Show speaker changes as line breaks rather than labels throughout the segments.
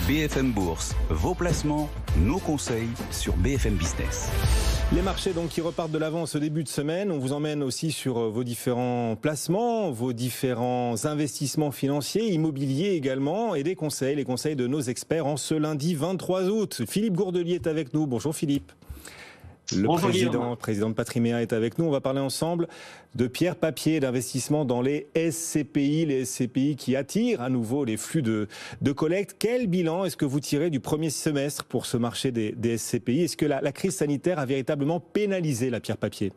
BFM Bourse, vos placements, nos conseils sur BFM Business.
Les marchés donc qui repartent de l'avant ce début de semaine. On vous emmène aussi sur vos différents placements, vos différents investissements financiers, immobiliers également, et des conseils, les conseils de nos experts en ce lundi 23 août. Philippe Gourdelier est avec nous. Bonjour Philippe. Le président de Patriméa est avec nous. On va parler ensemble de pierre papier, d'investissement dans les SCPI qui attirent à nouveau les flux de collecte. Quel bilan est-ce que vous tirez du premier semestre pour ce marché des SCPI? Est-ce que la crise sanitaire a véritablement pénalisé la pierre papier?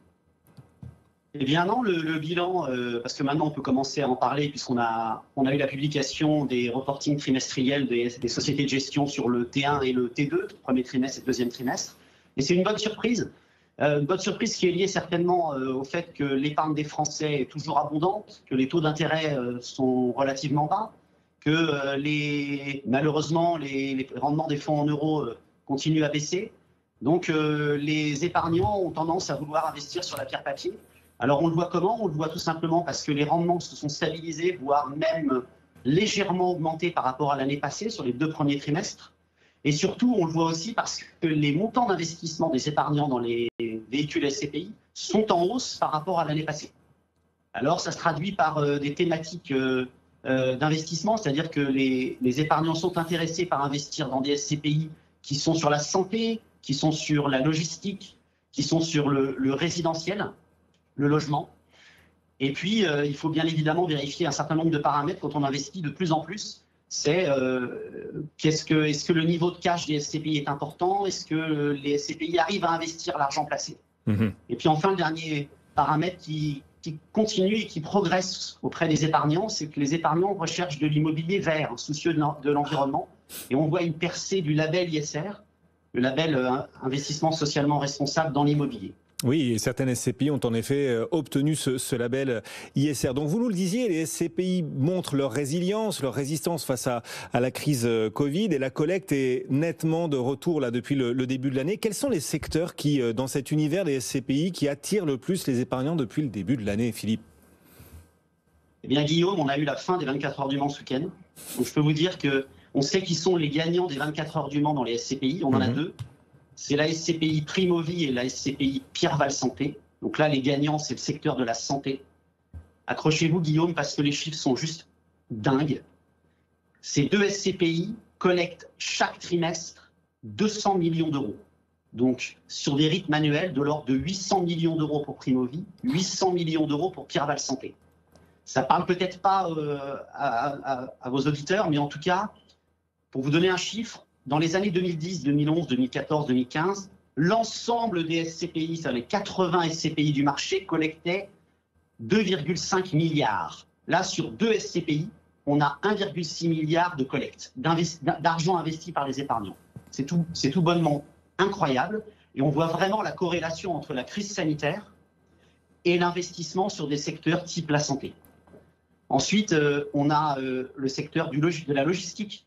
Eh bien non, le bilan, parce que maintenant on peut commencer à en parler puisqu'on a eu la publication des reportings trimestriels des sociétés de gestion sur le T1 et le T2, premier trimestre et deuxième trimestre. Et c'est une bonne surprise qui est liée certainement au fait que l'épargne des Français est toujours abondante, que les taux d'intérêt sont relativement bas, que malheureusement les rendements des fonds en euros continuent à baisser. Donc les épargnants ont tendance à vouloir investir sur la pierre papier. Alors on le voit comment? On le voit tout simplement parce que les rendements se sont stabilisés, voire même légèrement augmentés par rapport à l'année passée sur les 2 premiers trimestres. Et surtout, on le voit aussi parce que les montants d'investissement des épargnants dans les véhicules SCPI sont en hausse par rapport à l'année passée. Alors, ça se traduit par des thématiques d'investissement, c'est-à-dire que les épargnants sont intéressés par investir dans des SCPI qui sont sur la santé, qui sont sur la logistique, qui sont sur le résidentiel, le logement. Et puis, il faut bien évidemment vérifier un certain nombre de paramètres quand on investit de plus en plus. C'est est-ce que le niveau de cash des SCPI est important? Est-ce que les SCPI arrivent à investir l'argent placé? Et puis enfin, le dernier paramètre qui continue et qui progresse auprès des épargnants, c'est que les épargnants recherchent de l'immobilier vert, soucieux de l'environnement. Et on voit une percée du label ISR, le label investissement socialement responsable dans l'immobilier.
Oui, et certaines SCPI ont en effet obtenu ce label ISR. Donc vous nous le disiez, les SCPI montrent leur résilience, leur résistance face à la crise Covid, et la collecte est nettement de retour là depuis le début de l'année. Quels sont les secteurs qui, dans cet univers des SCPI, qui attirent le plus les épargnants depuis le début de l'année, Philippe?
Eh bien Guillaume, on a eu la fin des 24 heures du Mans ce week-end. Donc je peux vous dire qu'on sait qui sont les gagnants des 24 heures du Mans dans les SCPI. On en a deux. C'est la SCPI Primovie et la SCPI Pierreval Santé. Donc là, les gagnants, c'est le secteur de la santé. Accrochez-vous, Guillaume, parce que les chiffres sont juste dingues. Ces deux SCPI collectent chaque trimestre 200 millions d'euros. Donc, sur des rythmes annuels de l'ordre de 800 millions d'euros pour Primovie, 800 millions d'euros pour Pierreval Santé. Ça parle peut-être pas à vos auditeurs, mais en tout cas, pour vous donner un chiffre, dans les années 2010, 2011, 2014, 2015, l'ensemble des SCPI, c'est-à-dire les 80 SCPI du marché, collectaient 2,5 milliards. Là, sur 2 SCPI, on a 1,6 milliard de collecte, d'argent investi par les épargnants. C'est tout bonnement incroyable. Et on voit vraiment la corrélation entre la crise sanitaire et l'investissement sur des secteurs type la santé. Ensuite, on a le secteur de la logistique.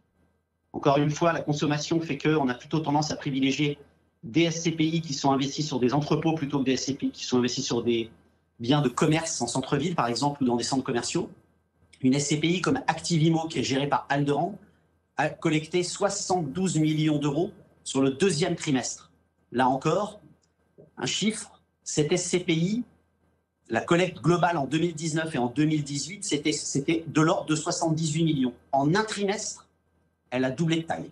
Encore une fois, la consommation fait qu'on a plutôt tendance à privilégier des SCPI qui sont investis sur des entrepôts plutôt que des SCPI qui sont investis sur des biens de commerce en centre-ville, par exemple, ou dans des centres commerciaux. Une SCPI comme Activimo, qui est gérée par Alderan, a collecté 72 millions d'euros sur le 2e trimestre. Là encore, un chiffre, cette SCPI, la collecte globale en 2019 et en 2018, c'était de l'ordre de 78 millions. En un trimestre, elle a doublé de taille.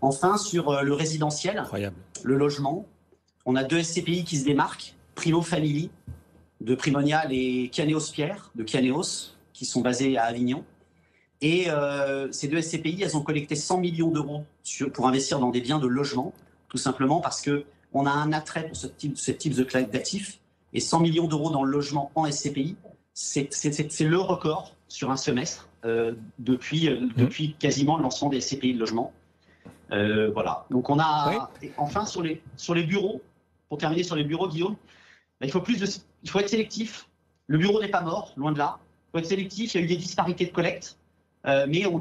Enfin, sur le résidentiel, incroyable, le logement, on a 2 SCPI qui se démarquent, Primo Family, de Primonial, et Kianeos Pierre, de Kianeos, qui sont basés à Avignon. Et ces 2 SCPI, elles ont collecté 100 millions d'euros pour investir dans des biens de logement, tout simplement parce qu'on a un attrait pour ce type d'actifs. Et 100 millions d'euros dans le logement en SCPI, c'est le record sur un semestre. Depuis quasiment le lancement des SCPI de logement. Voilà. Donc on a enfin sur les bureaux, pour terminer sur les bureaux, Guillaume, il faut être sélectif. Le bureau n'est pas mort, loin de là. Il faut être sélectif, il y a eu des disparités de collecte. mais on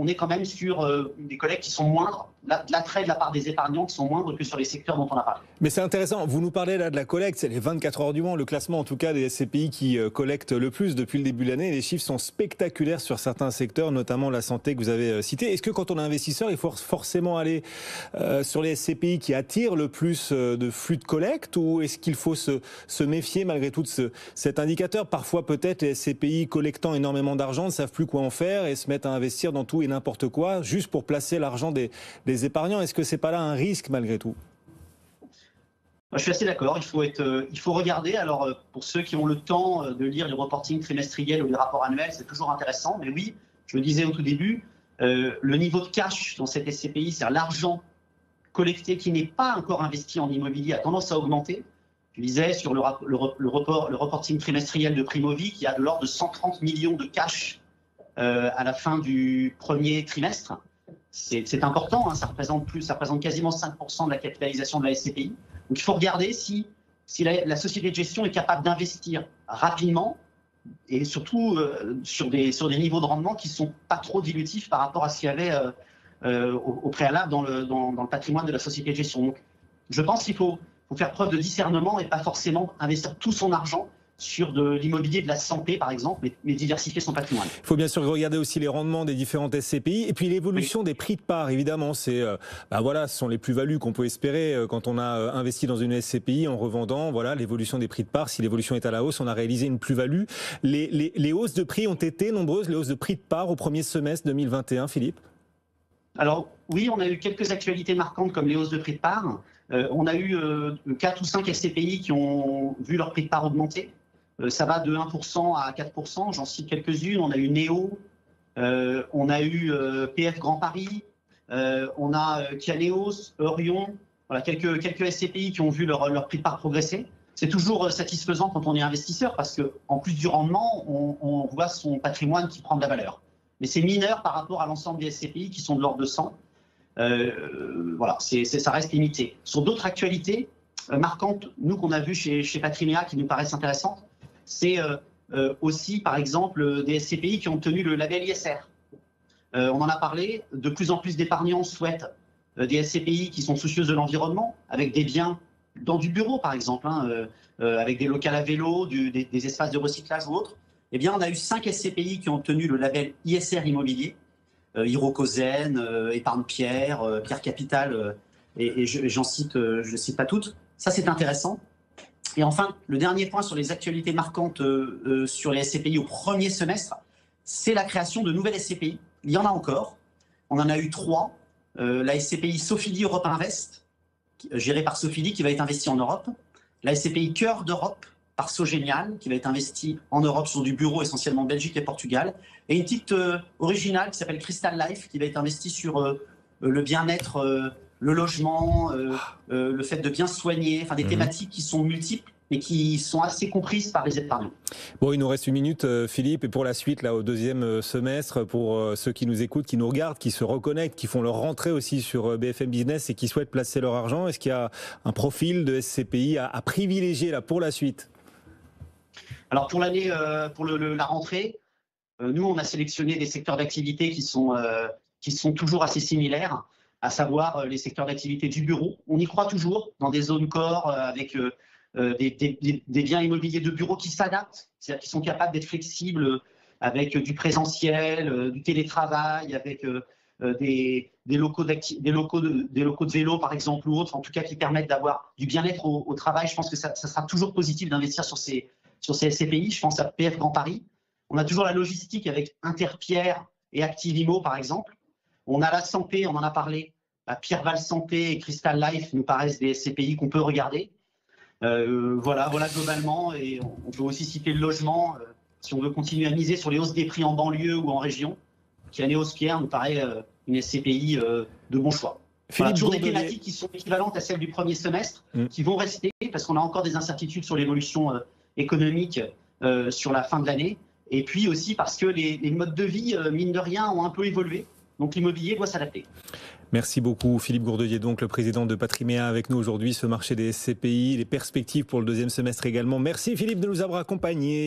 est quand même sur des collectes qui sont moindres, l'attrait de la part des épargnants qui sont moindres que sur les secteurs dont on a parlé.
Mais c'est intéressant, vous nous parlez là de la collecte, c'est les 24 heures du Mans, le classement en tout cas des SCPI qui collectent le plus depuis le début de l'année. Les chiffres sont spectaculaires sur certains secteurs, notamment la santé que vous avez cité. Est-ce que quand on est investisseur, il faut forcément aller sur les SCPI qui attirent le plus de flux de collecte, ou est-ce qu'il faut se méfier malgré tout de cet indicateur? Parfois peut-être les SCPI collectant énormément d'argent ne savent plus quoi en faire et se mettent à investir dans tout et n'importe quoi juste pour placer l'argent des épargnants. Est-ce que c'est pas là un risque malgré tout?
Je suis assez d'accord, il faut regarder. Alors, pour ceux qui ont le temps de lire les reportings trimestriels ou les rapports annuels, c'est toujours intéressant. Mais oui, je le disais au tout début, le niveau de cash dans cette SCPI, c'est-à-dire l'argent collecté qui n'est pas encore investi en immobilier, a tendance à augmenter. Je disais sur le reporting trimestriel de Primovie qu'il y a de l'ordre de 130 millions de cash à la fin du premier trimestre. C'est important, hein, ça représente quasiment 5% de la capitalisation de la SCPI. Donc il faut regarder si la société de gestion est capable d'investir rapidement et surtout sur des niveaux de rendement qui ne sont pas trop dilutifs par rapport à ce qu'il y avait au préalable dans le patrimoine de la société de gestion. Donc je pense qu'il faut faire preuve de discernement et pas forcément investir tout son argent sur de l'immobilier de la santé, par exemple, mais diversifier son patrimoine.
Il faut bien sûr regarder aussi les rendements des différentes SCPI et puis l'évolution des prix de part, évidemment. C'est, ce sont les plus-values qu'on peut espérer quand on a investi dans une SCPI en revendant. Voilà, l'évolution des prix de part. Si l'évolution est à la hausse, on a réalisé une plus-value. Les hausses de prix ont été nombreuses, les hausses de prix de part au premier semestre 2021, Philippe?
Alors, oui, on a eu quelques actualités marquantes comme les hausses de prix de part. On a eu 4 ou 5 SCPI qui ont vu leur prix de part augmenter. Ça va de 1% à 4%, j'en cite quelques-unes. On a eu Néo, on a eu PF Grand Paris, on a Kianeos, Eurion, voilà, quelques SCPI qui ont vu leur prix de part progresser. C'est toujours satisfaisant quand on est investisseur parce qu'en plus du rendement, on voit son patrimoine qui prend de la valeur. Mais c'est mineur par rapport à l'ensemble des SCPI qui sont de l'ordre de 100. Voilà, ça reste limité. Sur d'autres actualités marquantes, nous qu'on a vues chez Patrimea qui nous paraissent intéressantes, c'est aussi, par exemple, des SCPI qui ont obtenu le label ISR. On en a parlé, de plus en plus d'épargnants souhaitent des SCPI qui sont soucieuses de l'environnement, avec des biens dans du bureau, par exemple, avec des locales à vélo, des espaces de recyclage ou autres. Eh bien, on a eu 5 SCPI qui ont obtenu le label ISR immobilier, Hirokozen, Épargne Pierre, Pierre Capital, et j'en cite, je ne cite pas toutes. Ça, c'est intéressant. Et enfin, le dernier point sur les actualités marquantes sur les SCPI au premier semestre, c'est la création de nouvelles SCPI. Il y en a encore. On en a eu 3. La SCPI Sofidy Europe Invest, gérée par Sofidy, qui va être investie en Europe. La SCPI Cœur d'Europe, par Sogénial, qui va être investie en Europe sur du bureau, essentiellement Belgique et Portugal. Et une petite originale qui s'appelle Crystal Life, qui va être investie sur le bien-être, le logement, le fait de bien soigner, enfin des thématiques qui sont multiples et qui sont assez comprises par les épargnants.
Bon, il nous reste une minute, Philippe, et pour la suite, là, au deuxième semestre, pour ceux qui nous écoutent, qui nous regardent, qui se reconnectent, qui font leur rentrée aussi sur BFM Business et qui souhaitent placer leur argent, est-ce qu'il y a un profil de SCPI à privilégier là pour la suite?
Alors pour l'année, pour la rentrée, nous on a sélectionné des secteurs d'activité qui sont toujours assez similaires, à savoir les secteurs d'activité du bureau. On y croit toujours dans des zones corps avec des biens immobiliers de bureau qui s'adaptent, c'est-à-dire qui sont capables d'être flexibles avec du présentiel, du télétravail, avec des locaux de vélo par exemple ou autres, en tout cas qui permettent d'avoir du bien-être au travail. Je pense que ça sera toujours positif d'investir sur ces SCPI. Je pense à PF Grand Paris. On a toujours la logistique avec Interpierre et Activimo par exemple. On a la santé, on en a parlé. Pierreval Santé et Crystal Life nous paraissent des SCPI qu'on peut regarder. Voilà globalement. Et on peut aussi citer le logement, si on veut continuer à miser sur les hausses des prix en banlieue ou en région. Kianeos Pierre nous paraît une SCPI de bon choix. Voilà, toujours des thématiques qui sont équivalentes à celles du premier semestre, qui vont rester parce qu'on a encore des incertitudes sur l'évolution économique sur la fin de l'année. Et puis aussi parce que les modes de vie, mine de rien, ont un peu évolué. Donc l'immobilier doit s'adapter.
Merci beaucoup Philippe Gourdelier, donc le président de Patrimea avec nous aujourd'hui, ce marché des SCPI, les perspectives pour le deuxième semestre également. Merci Philippe de nous avoir accompagnés.